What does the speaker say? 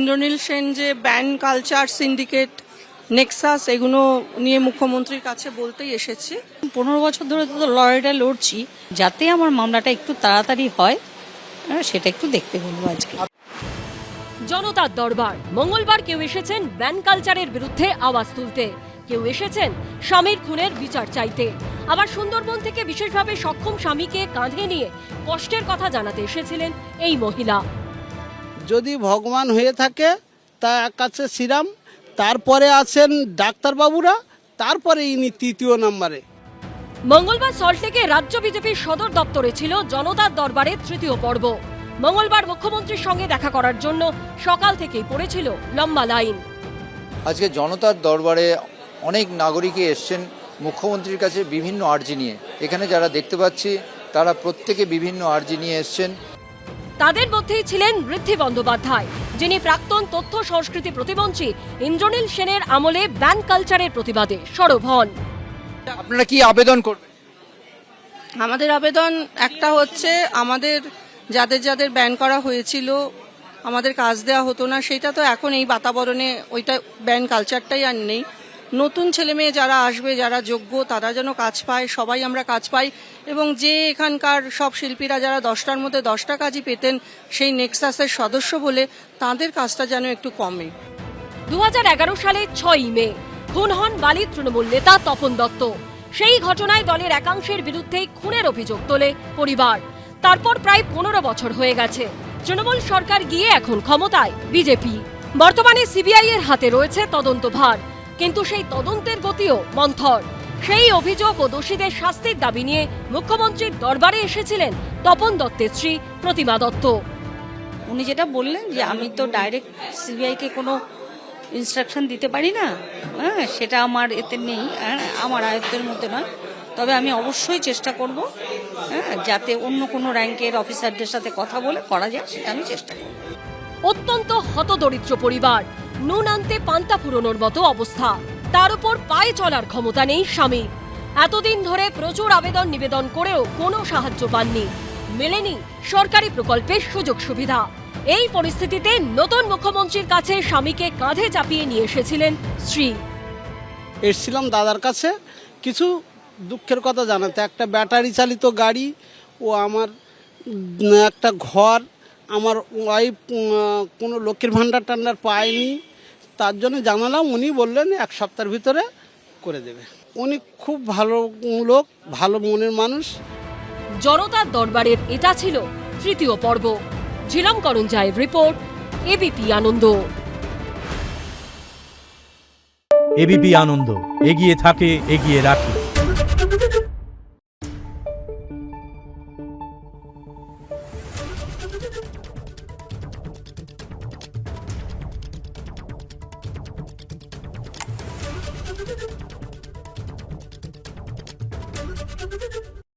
ইন্দ্রনীল সেন যে ban culture syndicate Nexus এগুলো নিয়ে মুখ্যমন্ত্রীর কাছে বলতেই এসেছি। 15 বছর ধরে তো লড়াইটা লড়ছি, যাতে আমার মামলাটা একটু তাড়াতাড়ি হয় সেটা একটু দেখতে বলবো আজকে। জনতার দরবার মঙ্গলবার কেউ এসেছেন ব্যান কালচারের বিরুদ্ধে আওয়াজ তুলতে, কেউ এসেছেন স্বামীর খুনের বিচার চাইতে, আবার সুন্দরবন থেকে বিশেষভাবে সক্ষম স্বামীকে কাঁধে নিয়ে কষ্টের কথা জানাতে এসেছিলেন এই মহিলা। যদি ভগবান হয়ে থাকে তা এক কাছে শ্রীরাম, তারপরে আছেন ডাক্তারবাবুরা, তারপরে ইনি তৃতীয় নম্বরে। মঙ্গলবার সল্টলেকে রাজ্য বিজেপির সদর দপ্তরে ছিল জনতার দরবারের তৃতীয় পর্ব। মঙ্গলবার মুখ্যমন্ত্রীর সঙ্গে দেখা করার জন্য সকাল থেকেই পড়েছিল লম্বা লাইন। আজকে জনতার দরবারে অনেক নাগরিকই এসছেন মুখ্যমন্ত্রীর কাছে বিভিন্ন আর্জি নিয়ে। এখানে যারা দেখতে পাচ্ছি তারা প্রত্যেকে বিভিন্ন আর্জি নিয়ে এসছেন। তাদের মধ্যেই ছিলেন ঋদ্ধি বন্দ্যোপাধ্যায়, যিনি প্রাক্তন তথ্য সংস্কৃতি প্রতিমন্ত্রী ইন্দ্রনীল সেনের আমলে ব্যান কালচারের প্রতিবাদে সরব হন। আপনারা কি আবেদন করবেন? আমাদের আবেদন একটা হচ্ছে, আমাদের যাদের যাদের ব্যান করা হয়েছিল, আমাদের কাজ দেওয়া হতো না, সেটা তো এখন এই বাতাবরণে ওইটা ব্যান কালচারটাই আর নেই। নতুন ছেলে মেয়ে যারা আসবে, যারা যোগ্য, তারা যেন কাজ পায়, সবাই আমরা কাজ পাই। এবং যে এখানকার সব শিল্পীরা যারা 10টার মধ্যে 10টা কাজই পেতেন সেই নেক্সাসের সদস্য বলে, তাদের কাজটা যেন একটু কমে। 2011 সালে 6ই মে খুন হন বালির তৃণমূল নেতা তপন দত্ত। সেই ঘটনায় দলের একাংশের বিরুদ্ধেই খুনের অভিযোগ তোলে পরিবার। তারপর প্রায় 15 বছর হয়ে গেছে। তৃণমূল সরকার গিয়ে এখন ক্ষমতায় বিজেপি। বর্তমানে সিবিআই এর হাতে রয়েছে তদন্তভার, কিন্তু সেই তদন্তের গতিও মন্থর। সেই অভিযোগ ও দোষীদের শাস্তির দাবি নিয়ে মুখ্যমন্ত্রীর দরবারে এসেছিলেন তপন দত্তের স্ত্রী প্রতিমা দত্ত। উনি যেটা বললেন যে আমি তো ডাইরেক্ট সিবিআইকে কোনো ইনস্ট্রাকশন দিতে পারি না, সেটা আমার এতে নেই, আমার আয়ত্তের মধ্যে নয়। তবে আমি অবশ্যই চেষ্টা করব যাতে অন্য কোনো র্যাঙ্কের অফিসারদের সাথে কথা বলে করা যায়, সেটা আমি চেষ্টা করব। অত্যন্ত হতদরিদ্র পরিবার, নুন আনতে পান্তা ফুরোনোর মতো অবস্থা, তার উপর পায়ে চলার ক্ষমতা নেই স্বামী। এতদিন ধরে প্রচুর আবেদন নিবেদন করেও কোনো সাহায্য পাননি, মেলেনি সরকারি প্রকল্পের সুযোগ সুবিধা। এই পরিস্থিতিতে নতুন মুখ্যমন্ত্রীর কাছে স্বামীকে কাঁধে চাপিয়ে নিয়ে এসেছিলেন স্ত্রী। এসছিলাম দাদার কাছে কিছু দুঃখের কথা জানাতে। একটা ব্যাটারি চালিত গাড়ি ও আমার একটা ঘর, আমার ওয়াইফ কোনো লক্ষ্মীর ভাণ্ডার টান্ডার পায়নি, তার জন্য জানালাম। উনি বললেন 1 সপ্তাহের ভিতরে করে দেবে। উনি খুব ভালো লোক, ভালো মনের মানুষ। জনতার দরবারের এটা ছিল তৃতীয় পর্ব। ঝিলম করঞ্জায়ের রিপোর্ট, এবিপি আনন্দ। এবিপি আনন্দ, এগিয়ে থাকে, এগিয়ে রাখে। Thank you.